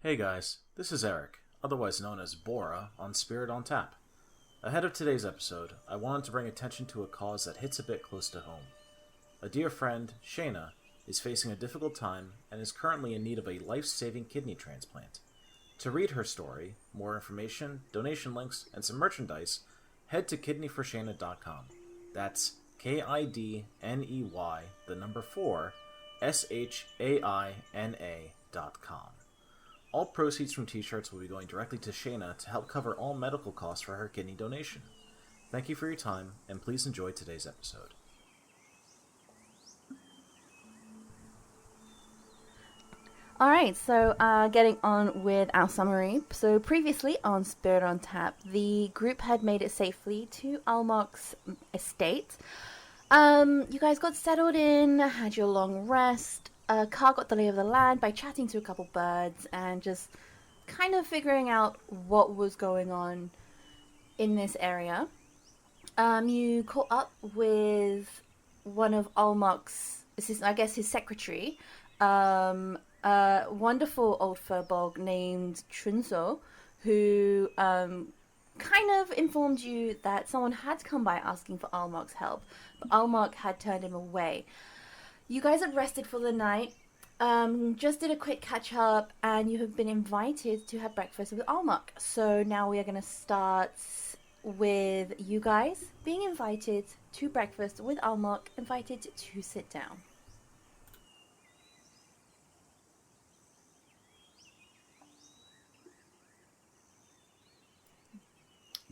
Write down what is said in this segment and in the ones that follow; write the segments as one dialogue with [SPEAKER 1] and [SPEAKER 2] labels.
[SPEAKER 1] Hey guys, this is Eric, otherwise known as Bora on Spirit on Tap. Ahead of today's episode, I wanted to bring attention to a cause that hits a bit close to home. A dear friend, Shayna, is facing a difficult time and is currently in need of a life-saving kidney transplant. To read her story, more information, donation links, and some merchandise, head to kidneyforshayna.com. That's KIDNEY, the number 4, SHAINA.com. All proceeds from t-shirts will be going directly to Shayna to help cover all medical costs for her kidney donation. Thank you for your time, and please enjoy today's episode.
[SPEAKER 2] Alright, so getting on with our summary. So previously on Spirit on Tap, the group had made it safely to Almok's estate. You guys got settled in, had your long rest. Carl got the lay of the land by chatting to a couple birds and just kind of figuring out what was going on in this area. You caught up with one of Almok's, I guess his secretary, a wonderful old furbog named Chunso, who kind of informed you that someone had come by asking for Almok's help, but Almok had turned him away. You guys had rested for the night, just did a quick catch up, and you have been invited to have breakfast with Almok. So now we are going to start with you guys being invited to breakfast with Almok, invited to sit down.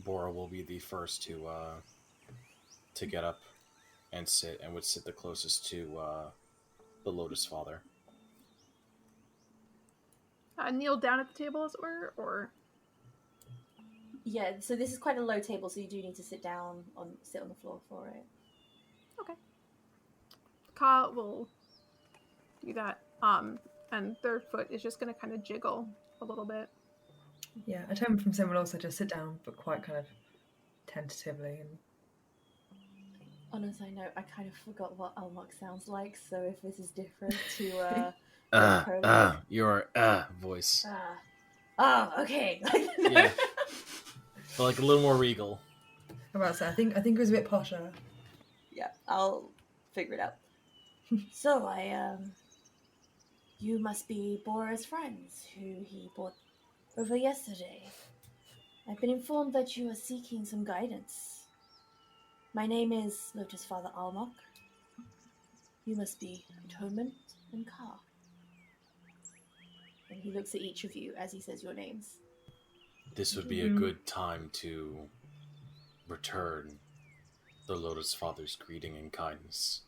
[SPEAKER 1] Bora will be the first to get up and sit, and would sit the closest to the Lotus Father.
[SPEAKER 3] Kneel down at the table, as it were, or?
[SPEAKER 2] Yeah, so this is quite a low table, so you do need to sit on the floor for it.
[SPEAKER 3] Okay. Ka will do that, and their foot is just going to kind of jiggle a little bit.
[SPEAKER 4] Yeah, a tone from Sim will also just sit down, but quite kind of tentatively. And
[SPEAKER 2] on a side note, I kind of forgot what Almok sounds like, so if this is different to
[SPEAKER 1] your voice.
[SPEAKER 2] Okay.
[SPEAKER 1] Yeah, but like a little more regal.
[SPEAKER 4] How about that? I think it was a bit posher.
[SPEAKER 2] Yeah, I'll figure it out. So you must be Bora's friends, who he brought over yesterday. I've been informed that you are seeking some guidance. My name is Lotus Father Almok. You must be Atonement and Ka. And he looks at each of you as he says your names.
[SPEAKER 1] This would be a good time to return the Lotus Father's greeting and kindness.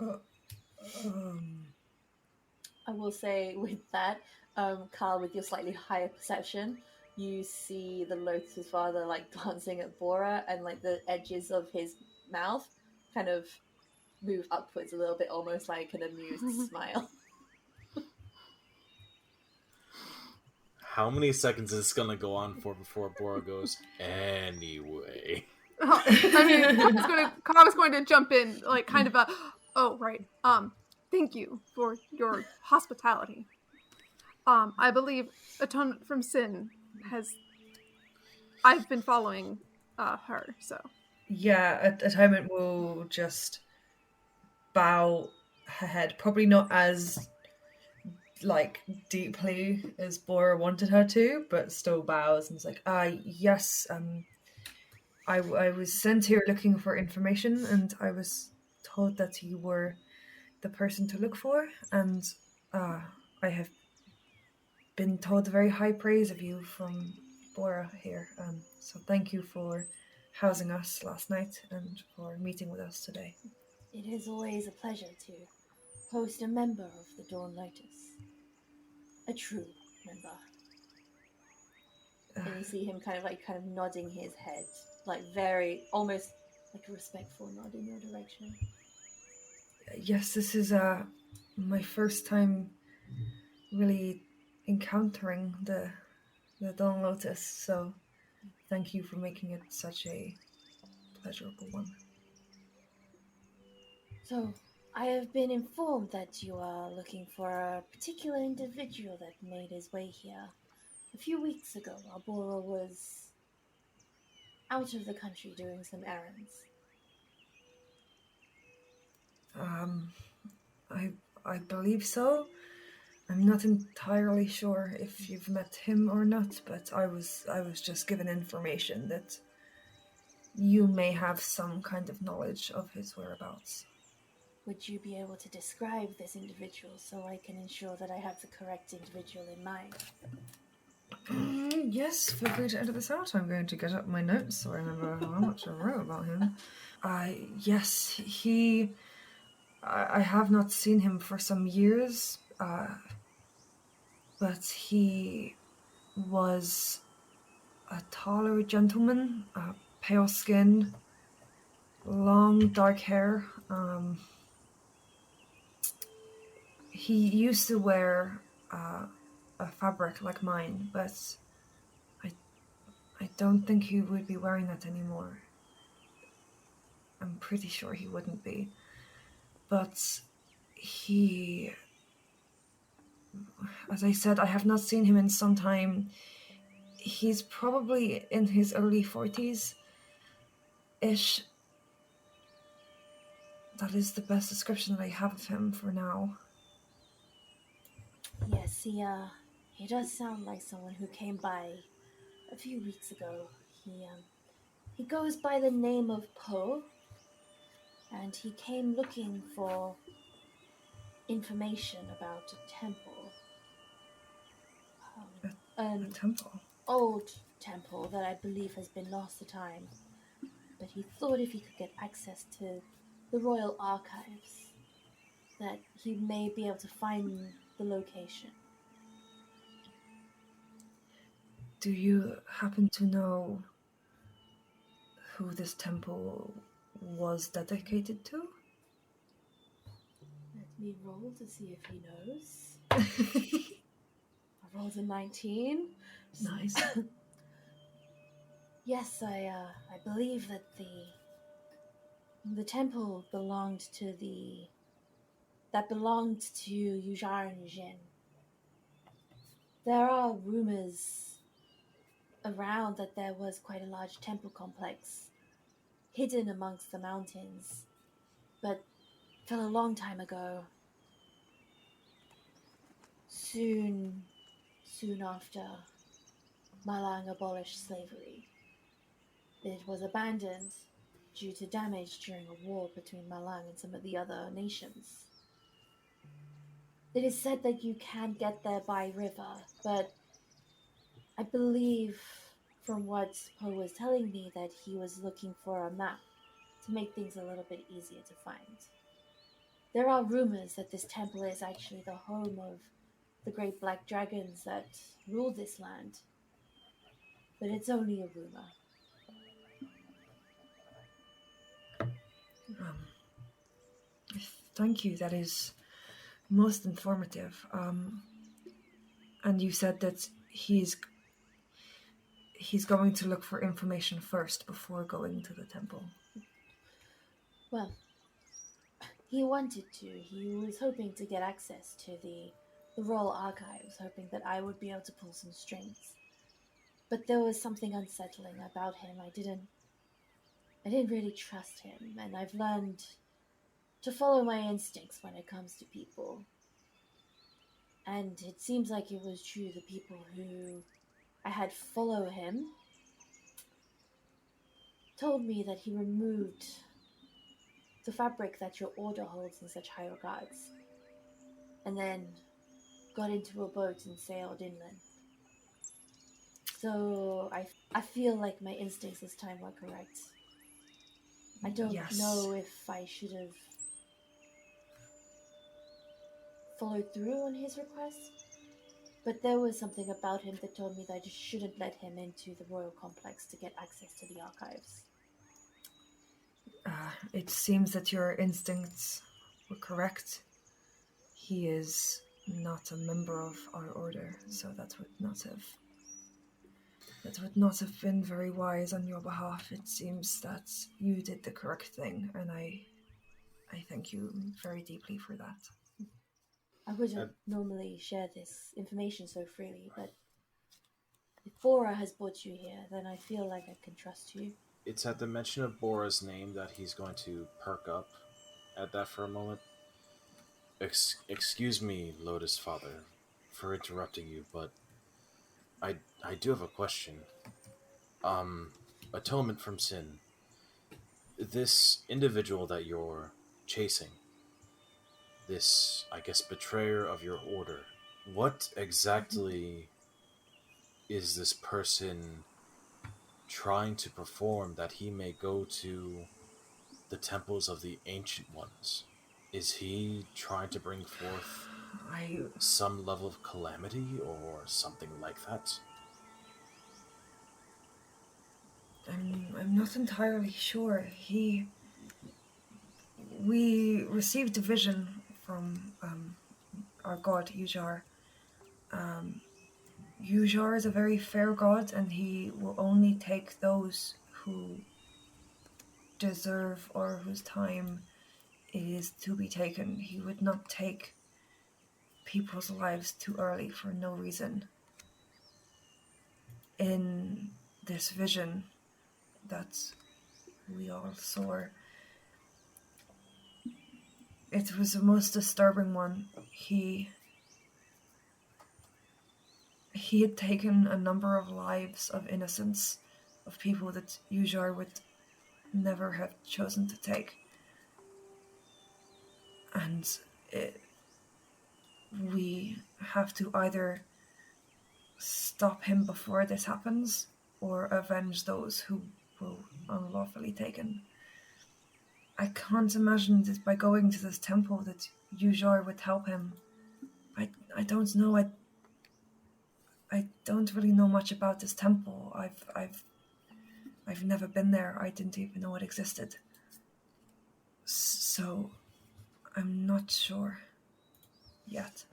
[SPEAKER 2] I will say with that, Carl, with your slightly higher perception, you see the Lotus Father like glancing at Bora, and like the edges of his mouth kind of move upwards a little bit, almost like an amused smile.
[SPEAKER 1] How many seconds is this gonna go on for before Bora goes, anyway?
[SPEAKER 3] I mean, Ka was going to jump in, like, kind of oh, right. Thank you for your hospitality. I believe Atonement from Sin I've been following her, so.
[SPEAKER 4] Yeah, Atonement will just bow her head, probably not as like deeply as Bora wanted her to, but still bows and is like, yes, I was sent here looking for information, and I was told that you were the person to look for, and I have been told very high praise of you from Bora here, so thank you for housing us last night and for meeting with us today.
[SPEAKER 2] It is always a pleasure to host a member of the Dawn Lotus. A true member. And you see him kind of nodding his head, like very, almost like a respectful nod in your direction.
[SPEAKER 4] Yes, this is my first time really encountering the Dawn Lotus, so thank you for making it such a pleasurable one.
[SPEAKER 2] So, I have been informed that you are looking for a particular individual that made his way here. A few weeks ago, Arbora was out of the country doing some errands.
[SPEAKER 4] I believe so. I'm not entirely sure if you've met him or not, but I was just given information that you may have some kind of knowledge of his whereabouts.
[SPEAKER 2] Would you be able to describe this individual so I can ensure that I have the correct individual in mind?
[SPEAKER 4] Yes, feel free to enter this out. I'm going to get up my notes so I remember how much I wrote about him. Yes, I have not seen him for some years, but he was a taller gentleman, pale skin, long dark hair. He used to wear a fabric like mine, but I don't think he would be wearing that anymore. I'm pretty sure he wouldn't be. But he, as I said, I have not seen him in some time. He's probably in his early 40s-ish. That is the best description that I have of him for now.
[SPEAKER 2] Yes, he does sound like someone who came by a few weeks ago. He goes by the name of Poe, and he came looking for information about a temple.
[SPEAKER 4] A temple?
[SPEAKER 2] Old temple that I believe has been lost to time. But he thought if he could get access to the royal archives, that he may be able to find the location.
[SPEAKER 4] Do you happen to know who this temple was dedicated to?
[SPEAKER 2] Let me roll to see if he knows. I rolled a 19.
[SPEAKER 4] Nice.
[SPEAKER 2] Yes, I believe that the temple belonged to Yujar and Jin. There are rumors around that there was quite a large temple complex hidden amongst the mountains, but fell a long time ago. Soon after Malang abolished slavery, it was abandoned due to damage during a war between Malang and some of the other nations. It is said that you can get there by river, but I believe from what Poe was telling me that he was looking for a map to make things a little bit easier to find. There are rumors that this temple is actually the home of the great black dragons that rule this land, but it's only a rumor.
[SPEAKER 4] Thank you, that is most informative. And you said that he's going to look for information first before going to the temple.
[SPEAKER 2] Well, he wanted to. He was hoping to get access to the royal archives, hoping that I would be able to pull some strings. But there was something unsettling about him. I didn't really trust him, and I've learned to follow my instincts when it comes to people. And it seems like it was true. The people who I had follow him told me that he removed the fabric that your order holds in such high regards, and then got into a boat and sailed inland. So I feel like my instincts this time were correct. I don't know if I should have followed through on his request, but there was something about him that told me that I just shouldn't let him into the royal complex to get access to the archives.
[SPEAKER 4] It seems that your instincts were correct. He is not a member of our order, so that would not have been very wise on your behalf. It seems that you did the correct thing, and I I thank you very deeply for that.
[SPEAKER 2] I wouldn't normally share this information so freely, but if Bora has brought you here, then I feel like I can trust you.
[SPEAKER 1] It's at the mention of Bora's name that he's going to perk up at that for a moment. Excuse me, Lotus Father, for interrupting you, but I do have a question. Atonement from sin. This individual that you're chasing, this, I guess, betrayer of your order, what exactly is this person trying to perform that he may go to the temples of the Ancient Ones? Is he trying to bring forth some level of calamity or something like that?
[SPEAKER 4] I'm not entirely sure. We received a vision from our god Ujar. Ujar is a very fair god, and he will only take those who deserve or whose time it is to be taken. He would not take people's lives too early for no reason. In this vision that we all saw, it was the most disturbing one. He had taken a number of lives of innocents, of people that Ujar would never have chosen to take. And we have to either stop him before this happens, or avenge those who were unlawfully taken. I can't imagine that by going to this temple that Ujar would help him. I don't know. I don't really know much about this temple. I've never been there. I didn't even know it existed. So I'm not sure yet.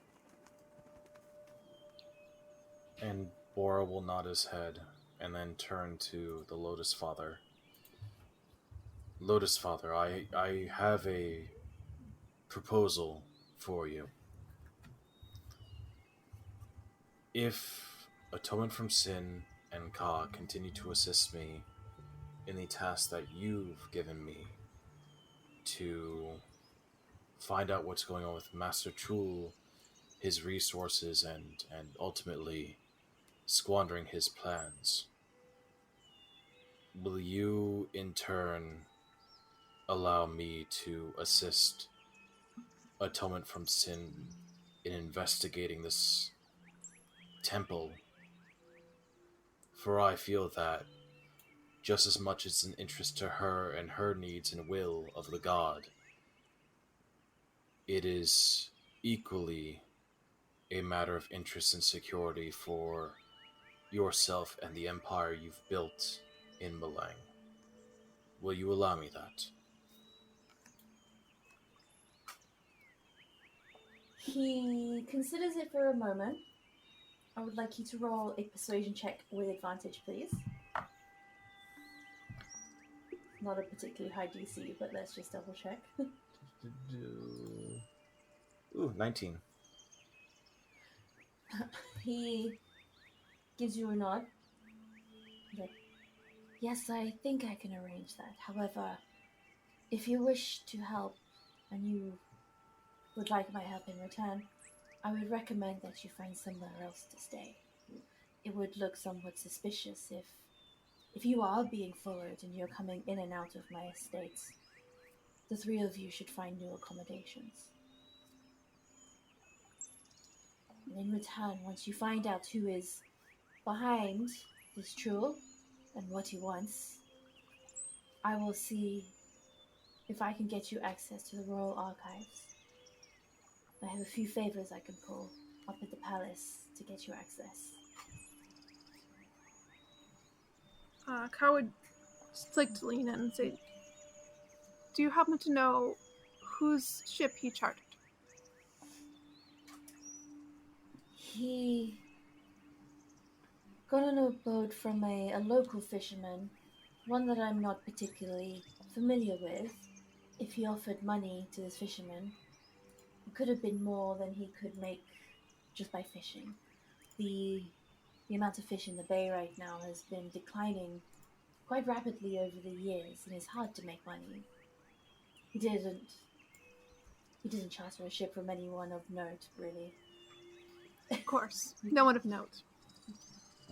[SPEAKER 1] And Bora will nod his head and then turn to the Lotus Father. Lotus Father, I have a proposal for you. If Atonement from Sin and Ka continue to assist me in the task that you've given me to find out what's going on with Master Chul, his resources, and ultimately squandering his plans, will you in turn allow me to assist Atonement from Sin in investigating this temple? For I feel that just as much as an interest to her and her needs and will of the god, it is equally a matter of interest and security for yourself and the empire you've built in Malang. Will you allow me that?
[SPEAKER 2] He considers it for a moment. I would like you to roll a persuasion check with advantage, please. Not a particularly high DC, but let's just double check.
[SPEAKER 1] Ooh, 19.
[SPEAKER 2] He gives you a nod. Like, yes, I think I can arrange that. However, if you wish to help and you would like my help in return, I would recommend that you find somewhere else to stay. It would look somewhat suspicious if you are being followed and you're coming in and out of my estates. The three of you should find new accommodations. And in return, once you find out who is behind this Chul and what he wants, I will see if I can get you access to the Royal Archives. I have a few favors I can pull up at the palace to get you access.
[SPEAKER 3] Ka would just like to lean in and say, do you happen to know whose ship he chartered?
[SPEAKER 2] He got on a boat from a local fisherman, one that I'm not particularly familiar with. if he offered money to this fisherman, it could have been more than he could make just by fishing. The amount of fish in the bay right now has been declining quite rapidly over the years, and it's hard to make money. He didn't charter a ship from anyone of note, really.
[SPEAKER 3] Of course. No one of note.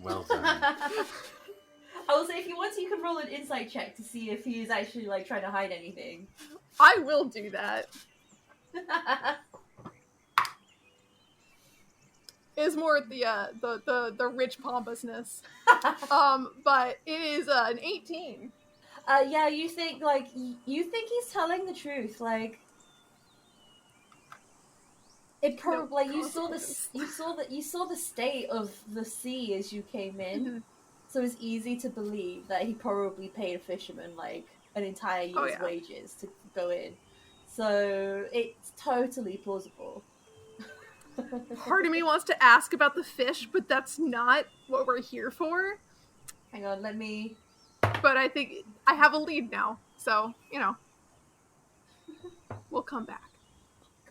[SPEAKER 1] Well done.
[SPEAKER 2] I will say, if you want to, you can roll an insight check to see if he is actually, like, trying to hide anything.
[SPEAKER 3] I will do that. It's more the rich pompousness. But it is an 18.
[SPEAKER 2] Yeah, you think he's telling the truth, like it probably you saw the state of the sea as you came in,
[SPEAKER 3] Mm-hmm.
[SPEAKER 2] so it's easy to believe that he probably paid a fisherman like an entire year's wages to go in. So it's totally plausible.
[SPEAKER 3] Part of me wants to ask about the fish, but that's not what we're here for.
[SPEAKER 2] Hang on, let me.
[SPEAKER 3] But I think I have a lead now, so, we'll come back.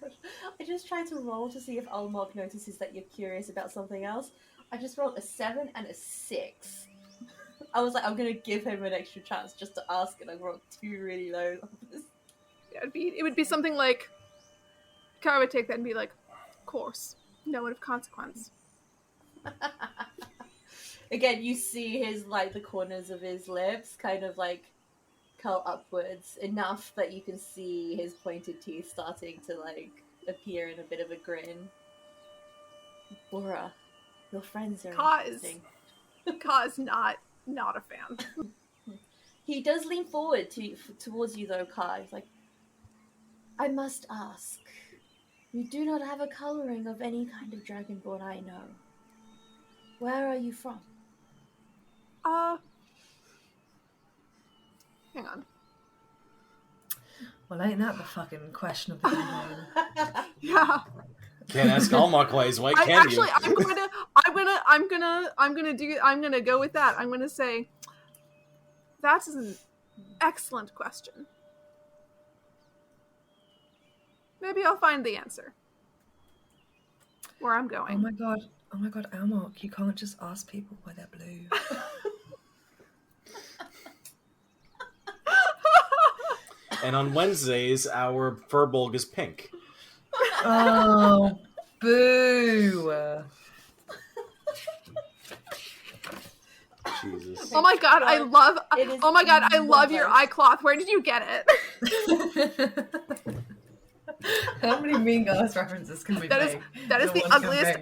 [SPEAKER 2] Gosh, I just tried to roll to see if Almok notices that you're curious about something else. I just rolled a 7 and a 6. I was like, I'm gonna give him an extra chance just to ask, and I rolled 2 really low numbers.
[SPEAKER 3] Yeah, it would be something like, Kai would take that and be like, of course, no one of consequence.
[SPEAKER 2] Again, you see his, like, the corners of his lips kind of, like, curl upwards enough that you can see his pointed teeth starting to, like, appear in a bit of a grin. Bora, your friends are interesting.
[SPEAKER 3] Ka is not a fan.
[SPEAKER 2] He does lean forward towards you, though, Ka. He's like, I must ask, you do not have a coloring of any kind of dragonborn I know. Where are you from?
[SPEAKER 3] Hang on.
[SPEAKER 4] Well, ain't that the fucking question of the day?
[SPEAKER 3] Yeah.
[SPEAKER 1] Can't ask Almok why he's white, can
[SPEAKER 3] Actually,
[SPEAKER 1] you?
[SPEAKER 3] I'm gonna go with that. I'm gonna say that is an excellent question. Maybe I'll find the answer. Where I'm going.
[SPEAKER 4] Oh my god, Almok, you can't just ask people why they're blue.
[SPEAKER 1] And on Wednesdays, our Furbolg is pink.
[SPEAKER 4] Oh, boo!
[SPEAKER 1] Jesus.
[SPEAKER 3] Oh my god, I love. Oh my god, I love your eye cloth. Where did you get it?
[SPEAKER 4] How many Mean Girls references can we make?
[SPEAKER 3] That is the ugliest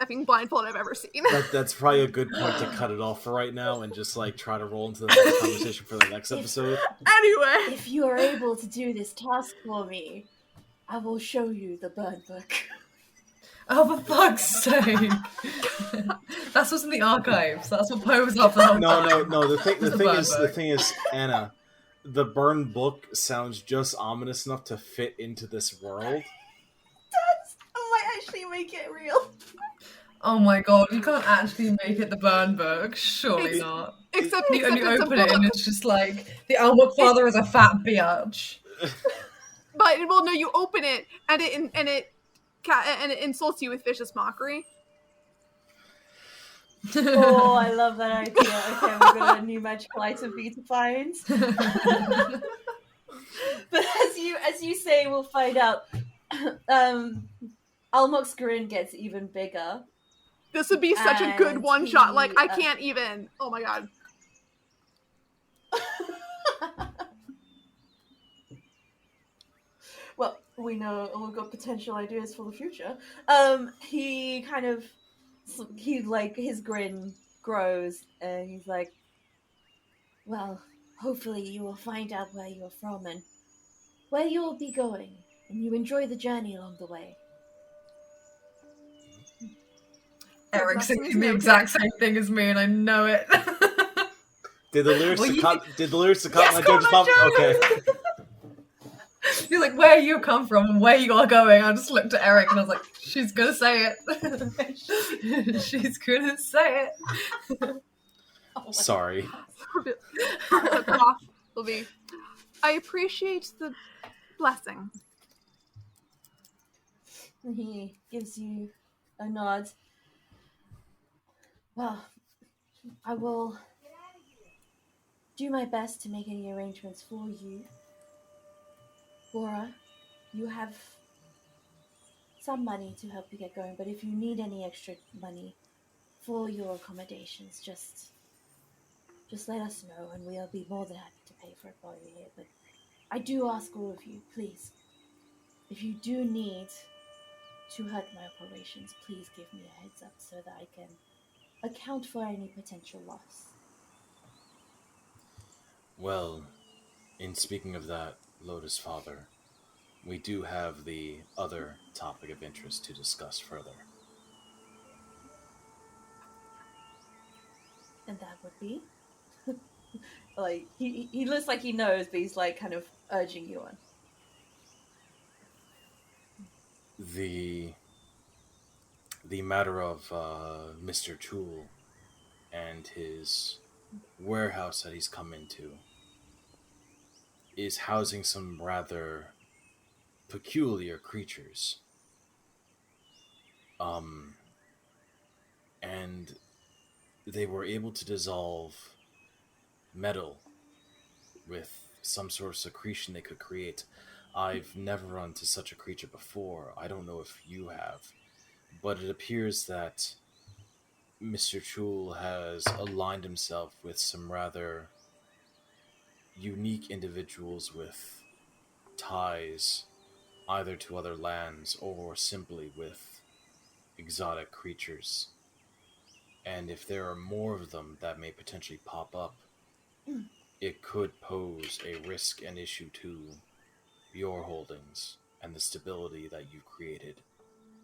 [SPEAKER 3] effing blindfold I've ever seen.
[SPEAKER 1] That's probably a good point to cut it off for right now and just like try to roll into the next conversation for the next episode.
[SPEAKER 3] Anyway,
[SPEAKER 2] if you are able to do this task for me, I will show you the burn book.
[SPEAKER 4] Oh, for fuck's sake! That's what's in the archives. That's what Poe was up the whole time.
[SPEAKER 1] No. The thing is, Anna. The burn book sounds just ominous enough to fit into this world.
[SPEAKER 2] I might actually make it real.
[SPEAKER 4] Oh my god, you can't actually make it the burn book. Surely not.
[SPEAKER 3] Except
[SPEAKER 4] you
[SPEAKER 3] it's a
[SPEAKER 4] open it
[SPEAKER 3] book.
[SPEAKER 4] and it's just like, the Almok Father is a fat biatch.
[SPEAKER 3] But, well, no, you open it, and it insults you with vicious mockery.
[SPEAKER 2] Oh, I love that idea. Okay, we've got a new magical item for you to find. But as you say, we'll find out. Almok's grin gets even bigger.
[SPEAKER 3] This would be such a good one shot. Like, I can't even. Oh my god.
[SPEAKER 2] Well, we know we've got potential ideas for the future. His grin grows, and he's like, well, hopefully you will find out where you're from and where you will be going, and you enjoy the journey along the way.
[SPEAKER 4] Eric's thinking the exact same thing as me, and I know it.
[SPEAKER 1] Did the lyrics to
[SPEAKER 4] Yes,
[SPEAKER 1] my jokes pop? Okay.
[SPEAKER 4] You're like, where you come from and where you are going. I just looked at Eric and I was like, she's gonna say it. She's gonna say it.
[SPEAKER 1] Sorry.
[SPEAKER 3] The cough will be, I appreciate the blessing.
[SPEAKER 2] And he gives you a nod. Well, I will do my best to make any arrangements for you. Bora, you have some money to help you get going, but if you need any extra money for your accommodations, just let us know and we'll be more than happy to pay for it while you're here. But I do ask all of you, please, if you do need to hurt my operations, please give me a heads up so that I can account for any potential loss.
[SPEAKER 1] Well, in speaking of that, Lotus Father, we do have the other topic of interest to discuss further.
[SPEAKER 2] And that would be? Like, he looks like he knows, but he's like kind of urging you on.
[SPEAKER 1] The matter of Mr. Chul and his warehouse that he's come into is housing some rather peculiar creatures. And they were able to dissolve metal with some sort of secretion they could create. I've never run into such a creature before. I don't know if you have, but it appears that Mr. Chul has aligned himself with some rather unique individuals with ties either to other lands or simply with exotic creatures. And if there are more of them that may potentially pop up, it could pose a risk and issue to your holdings and the stability that you've created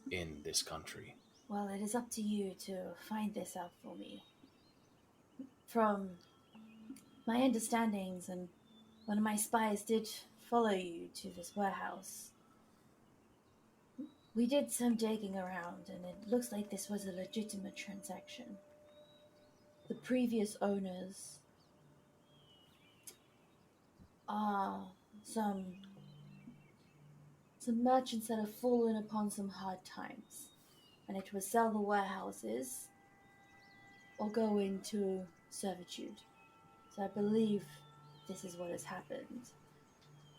[SPEAKER 1] in this country.
[SPEAKER 2] Well, it is up to you to find this out for me. From my understandings, and one of my spies did follow you to this warehouse. We did some digging around, and it looks like this was a legitimate transaction. The previous owners are some merchants that have fallen upon some hard times, and it was sell the warehouses or go into servitude. So I believe this is what has happened.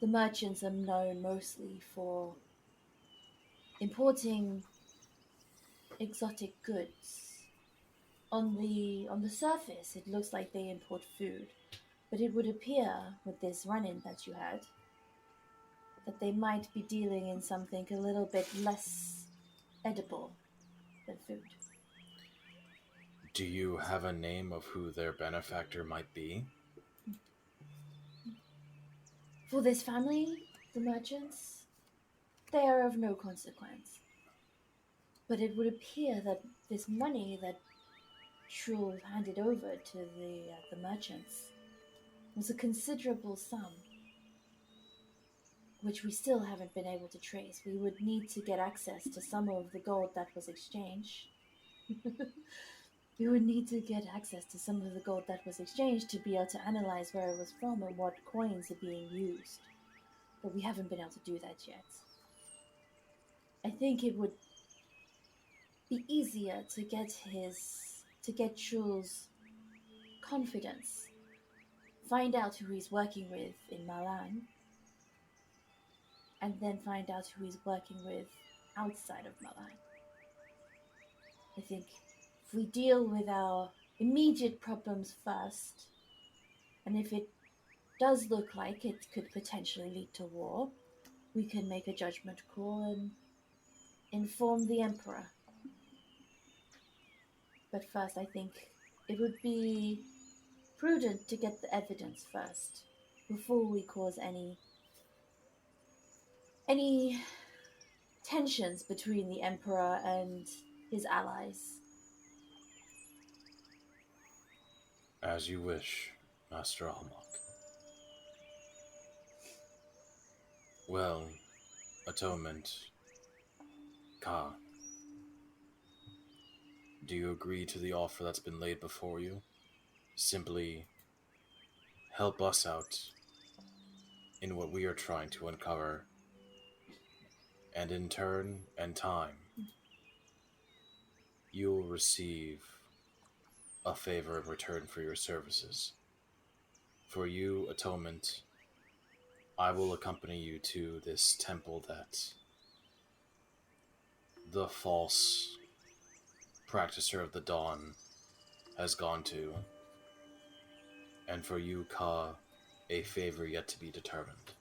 [SPEAKER 2] The merchants are known mostly for importing exotic goods. On the surface, it looks like they import food, but it would appear with this run-in that you had that they might be dealing in something a little bit less edible than food.
[SPEAKER 1] Do you have a name of who their benefactor might be?
[SPEAKER 2] For this family, the merchants, they are of no consequence. But it would appear that this money that Shul handed over to the merchants was a considerable sum, which we still haven't been able to trace. We would need to get access to some of the gold that was exchanged. We would need to get access to some of the gold that was exchanged to be able to analyze where it was from and what coins are being used. But we haven't been able to do that yet. I think it would be easier to get Shul's confidence, find out who he's working with in Malan, and then find out who he's working with outside of Malan. I think if we deal with our immediate problems first, and if it does look like it could potentially lead to war, we can make a judgment call and inform the Emperor. But first, I think it would be prudent to get the evidence first, before we cause any tensions between the Emperor and his allies.
[SPEAKER 1] As you wish, Master Almok. Well, Atonement, Ka, do you agree to the offer that's been laid before you? Simply help us out in what we are trying to uncover, and in turn and time, you will receive a favor in return for your services. For you, atonement, I will accompany you to this temple that the false practicer of the dawn has gone to, and for you, Ka, a favor yet to be determined.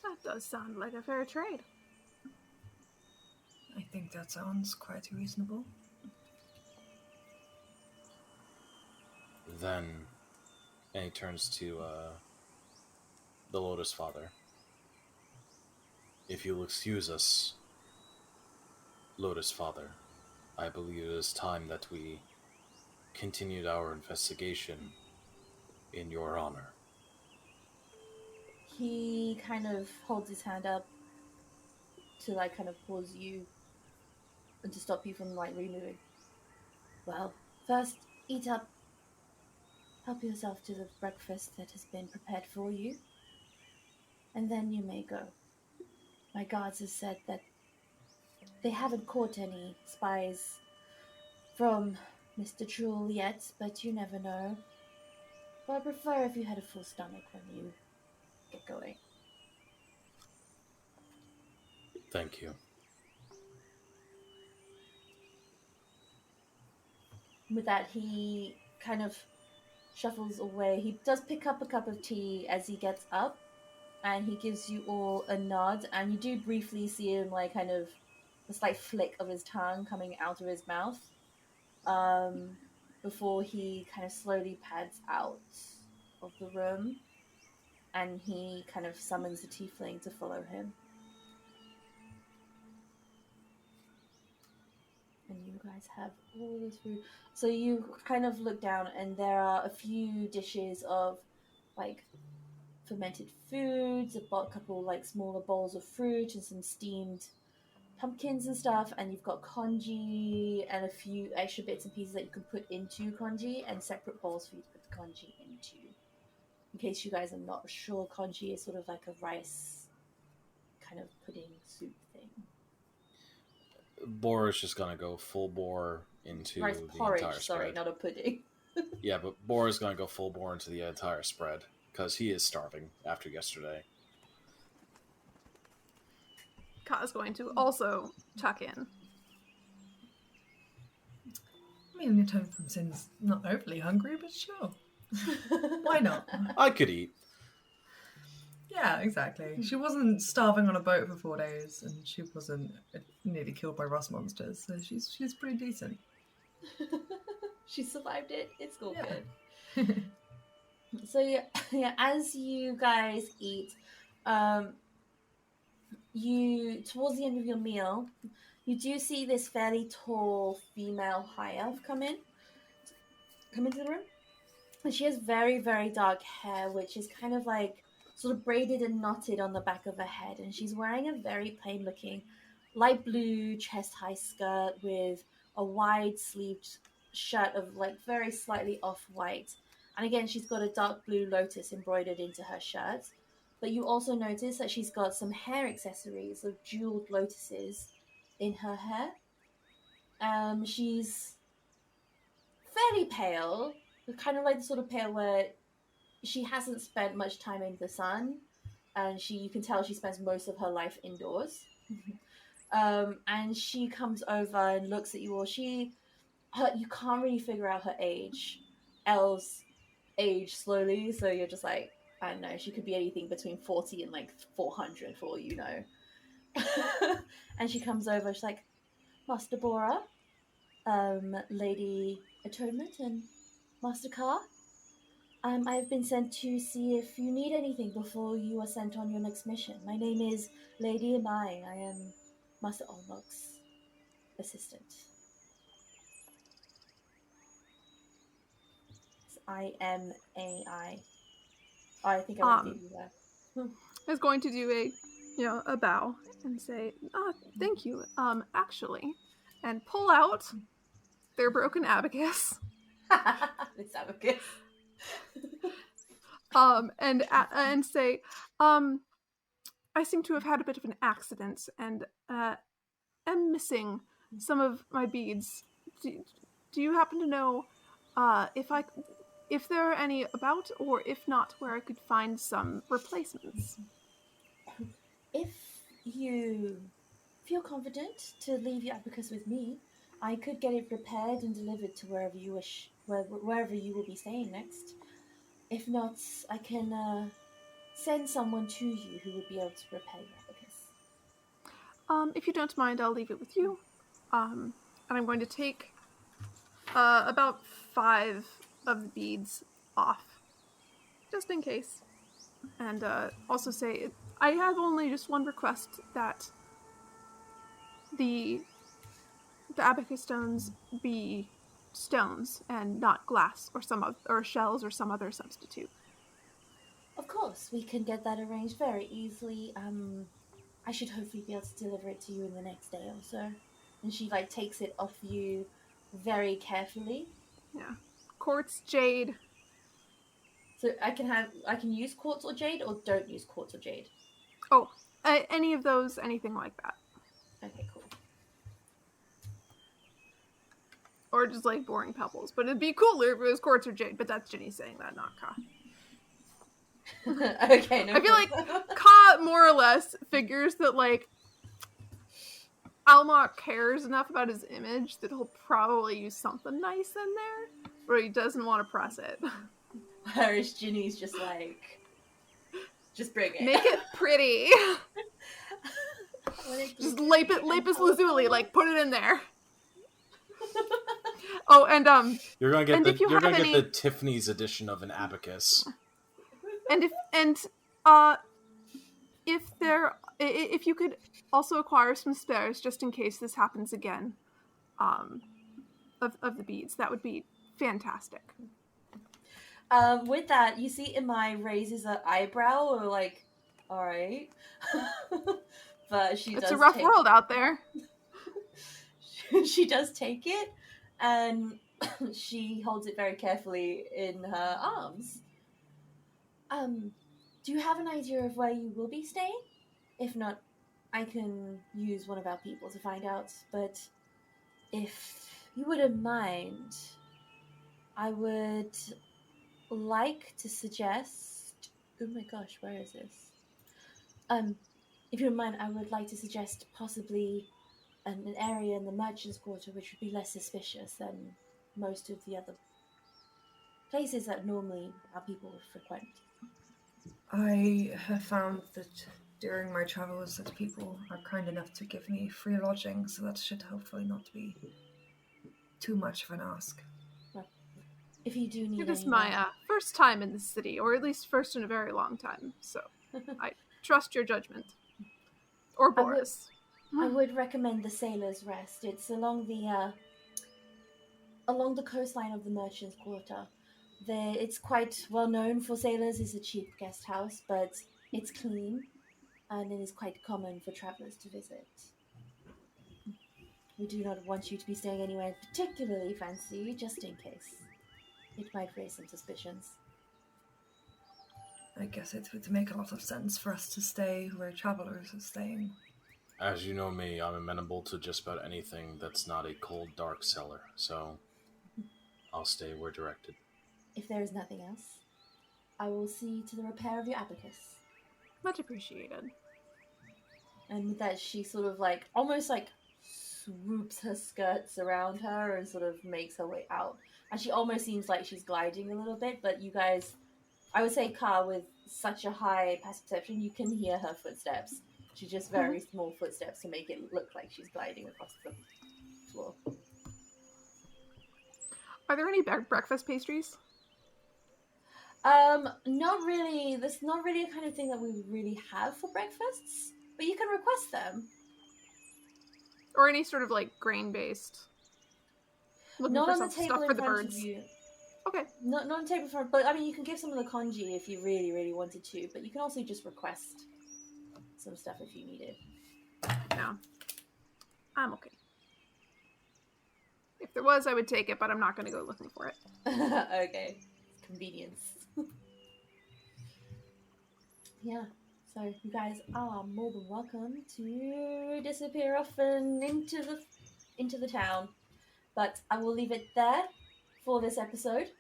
[SPEAKER 3] That does sound like a fair trade.
[SPEAKER 4] I think that sounds quite reasonable.
[SPEAKER 1] Then, and he turns to the Lotus Father. If you'll excuse us, Lotus Father, I believe it is time that we continued our investigation in your honor.
[SPEAKER 2] He kind of holds his hand up to like kind of pause you and to stop you from like removing. Well, first, eat up. Help yourself to the breakfast that has been prepared for you, and then you may go. My guards have said that they haven't caught any spies from Mr. Jewel yet, but you never know. But I prefer if you had a full stomach when you get going.
[SPEAKER 1] Thank you.
[SPEAKER 2] With that, he kind of shuffles away. He does pick up a cup of tea as he gets up, and he gives you all a nod, and you do briefly see him like kind of a slight flick of his tongue coming out of his mouth before he kind of slowly pads out of the room, and he kind of summons the tiefling to follow him. And you guys have all this food. So you kind of look down, and there are a few dishes of like fermented foods, a couple like smaller bowls of fruit, and some steamed pumpkins and stuff. And you've got congee and a few extra bits and pieces that you can put into congee, and separate bowls for you to put the congee into. In case you guys are not sure, congee is sort of like a rice kind of pudding soup thing.
[SPEAKER 1] Bor is just gonna go full bore into
[SPEAKER 2] Rice
[SPEAKER 1] the
[SPEAKER 2] porridge,
[SPEAKER 1] entire spread.
[SPEAKER 2] sorry, not a pudding.
[SPEAKER 1] Yeah, but Bor is gonna go full bore into the entire spread because he is starving after yesterday.
[SPEAKER 3] Ka is going to also tuck in.
[SPEAKER 4] I mean, Atonement from Sin's not overly hungry, but sure. Why not?
[SPEAKER 1] I could eat.
[SPEAKER 4] Yeah, exactly. She wasn't starving on a boat for 4 days, and she wasn't nearly killed by rust monsters, so she's pretty decent.
[SPEAKER 2] She survived it. It's all
[SPEAKER 4] Yeah.
[SPEAKER 2] good. So yeah, as you guys eat, you towards the end of your meal, you do see this fairly tall female high elf come into the room, and she has very, very dark hair, which is kind of like sort of braided and knotted on the back of her head, and she's wearing a very plain looking light blue chest high skirt with a wide sleeved shirt of like very slightly off white, and again she's got a dark blue lotus embroidered into her shirt. But you also notice that she's got some hair accessories of jeweled lotuses in her hair. She's fairly pale, kind of like the sort of pale where she hasn't spent much time in the sun, and you can tell she spends most of her life indoors. And she comes over and looks at you all. You can't really figure out her age. Elves age slowly, so you're just like, I don't know, she could be anything between 40 and like 400 for all you know. And she comes over, she's like, Master Bora, Lady Atonement, and Master Ka, I have been sent to see if you need anything before you are sent on your next mission. My name is Lady Amai. I am Master Almok's assistant. It's I-M-A-I. Oh, I think I already gave you that.
[SPEAKER 3] Is going to do a bow and say, thank you. Actually, and pull out their broken abacus
[SPEAKER 2] This abacus.
[SPEAKER 3] And say, I seem to have had a bit of an accident and am missing some of my beads. Do you happen to know if there are any about, or if not, where I could find some replacements?
[SPEAKER 2] If you feel confident to leave your abacus with me, I could get it repaired and delivered to wherever you wish, wherever you will be staying next. If not, I can send someone to you who would be able to repair your abacus.
[SPEAKER 3] If you don't mind, I'll leave it with you. And I'm going to take about 5 of the beads off, just in case. And also say, I have only just one request, that the abacus stones be stones and not glass or shells or some other substitute.
[SPEAKER 2] Of course, we can get that arranged very easily. I should hopefully be able to deliver it to you in the next day or so. And she takes it off you very carefully.
[SPEAKER 3] Yeah. Quartz, jade.
[SPEAKER 2] So I can use quartz or jade, or don't use quartz or jade?
[SPEAKER 3] Oh, any of those, anything like that.
[SPEAKER 2] Okay, cool.
[SPEAKER 3] Or just boring pebbles. But it'd be cooler if it was quartz or jade, but that's Ginny saying that, not Ka.
[SPEAKER 2] Okay, no
[SPEAKER 3] I feel like Ka more or less figures that Almok cares enough about his image that he'll probably use something nice in there, but he doesn't want to press it.
[SPEAKER 2] Whereas Ginny's just just bring it.
[SPEAKER 3] Make it pretty. Just lapis lazuli, put it in there. Oh, and
[SPEAKER 1] You're gonna get
[SPEAKER 3] and if you
[SPEAKER 1] you're
[SPEAKER 3] have
[SPEAKER 1] gonna
[SPEAKER 3] any...
[SPEAKER 1] get the Tiffany's edition of an abacus.
[SPEAKER 3] And if you could also acquire some spares just in case this happens again, of the beads, that would be fantastic.
[SPEAKER 2] With that, you see Imai raises an eyebrow, or all right, but she does.
[SPEAKER 3] It's a rough world out there.
[SPEAKER 2] She does take it, and she holds it very carefully in her arms. Do you have an idea of where you will be staying? If not, I can use one of our people to find out. But if you wouldn't mind, I would like to suggest... Oh my gosh, where is this? If you don't mind, I would like to suggest possibly an area in the Merchants' Quarter which would be less suspicious than most of the other places that normally our people would frequent.
[SPEAKER 4] I have found that during my travels that people are kind enough to give me free lodging, so that should hopefully not be too much of an ask.
[SPEAKER 2] Well, if you do need
[SPEAKER 3] It is my first time in the city, or at least first in a very long time, so I trust your judgment. Or Boris.
[SPEAKER 2] I would recommend the Sailor's Rest. It's along the coastline of the Merchants' Quarter. It's quite well known for sailors. It's a cheap guest house, but it's clean, and it is quite common for travelers to visit. We do not want you to be staying anywhere particularly fancy, just in case. It might raise some suspicions.
[SPEAKER 4] I guess it would make a lot of sense for us to stay where travelers are staying.
[SPEAKER 1] As you know me, I'm amenable to just about anything that's not a cold, dark cellar, so I'll stay where directed.
[SPEAKER 2] If there is nothing else, I will see to the repair of your abacus.
[SPEAKER 3] Much appreciated.
[SPEAKER 2] And with that, she sort of almost swoops her skirts around her and sort of makes her way out. And she almost seems like she's gliding a little bit, but you guys, I would say Ka, with such a high passive perception, you can hear her footsteps. She's just very small footsteps to make it look like she's gliding across the floor.
[SPEAKER 3] Are there any breakfast pastries?
[SPEAKER 2] Not really. That's not really a kind of thing that we would really have for breakfasts, but you can request them.
[SPEAKER 3] Or any sort of grain-based?
[SPEAKER 2] Not on the table
[SPEAKER 3] stuff for
[SPEAKER 2] in
[SPEAKER 3] the
[SPEAKER 2] front
[SPEAKER 3] birds.
[SPEAKER 2] of you.
[SPEAKER 3] Okay.
[SPEAKER 2] Not on the table in front, but I mean, you can give some of the congee if you really, really wanted to, but you can also just request some stuff if you needed.
[SPEAKER 3] No. I'm okay. If if there was, I would take it, but I'm not going to go looking for it.
[SPEAKER 2] Okay. Convenience. Yeah. So you guys are more than welcome to disappear off and into the town. But I will leave it there for this episode.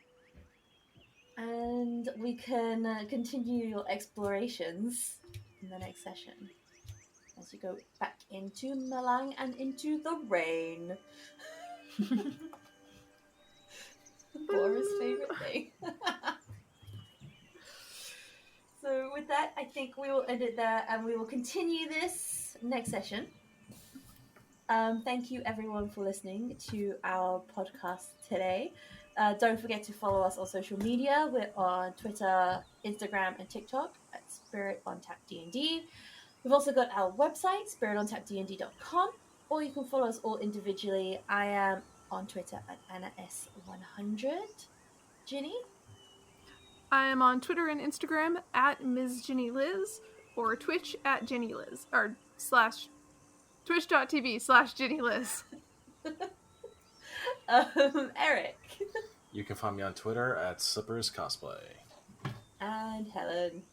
[SPEAKER 2] And we can continue your explorations in the next session. As you go back into Malang and into the rain. Bora's favorite thing. So with that, I think we will end it there and we will continue this next session. Thank you everyone for listening to our podcast today. Don't forget to follow us on social media. We're on Twitter, Instagram, and TikTok at Spirit on Tap D&D. We've also got our website, spiritontapdnd.com, or you can follow us all individually. I am on Twitter at AnnaS100. Ginny?
[SPEAKER 3] I am on Twitter and Instagram at Ms. Ginny Liz, or Twitch at Ginny Liz, or twitch.tv/Ginny Liz.
[SPEAKER 2] Eric.
[SPEAKER 1] You can find me on Twitter at Slippers Cosplay.
[SPEAKER 2] And Helen.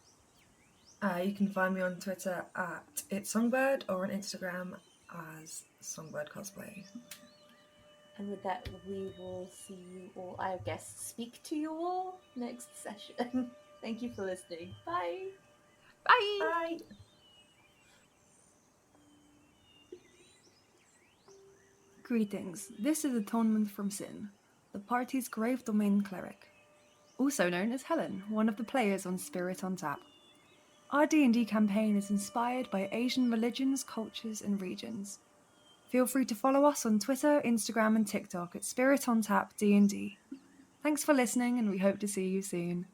[SPEAKER 4] You can find me on Twitter at It's Songbird or on Instagram as Songbird Cosplay.
[SPEAKER 2] And with that, we will see you all, I guess, speak to you all next session. Thank you for listening. Bye.
[SPEAKER 3] Bye!
[SPEAKER 4] Bye!
[SPEAKER 5] Greetings, this is Atonement from Sin, the party's Grave Domain Cleric, also known as Helen, one of the players on Spirit on Tap. Our D&D campaign is inspired by Asian religions, cultures, and regions. Feel free to follow us on Twitter, Instagram, and TikTok at Spirit on Tap D&D. Thanks for listening, and we hope to see you soon.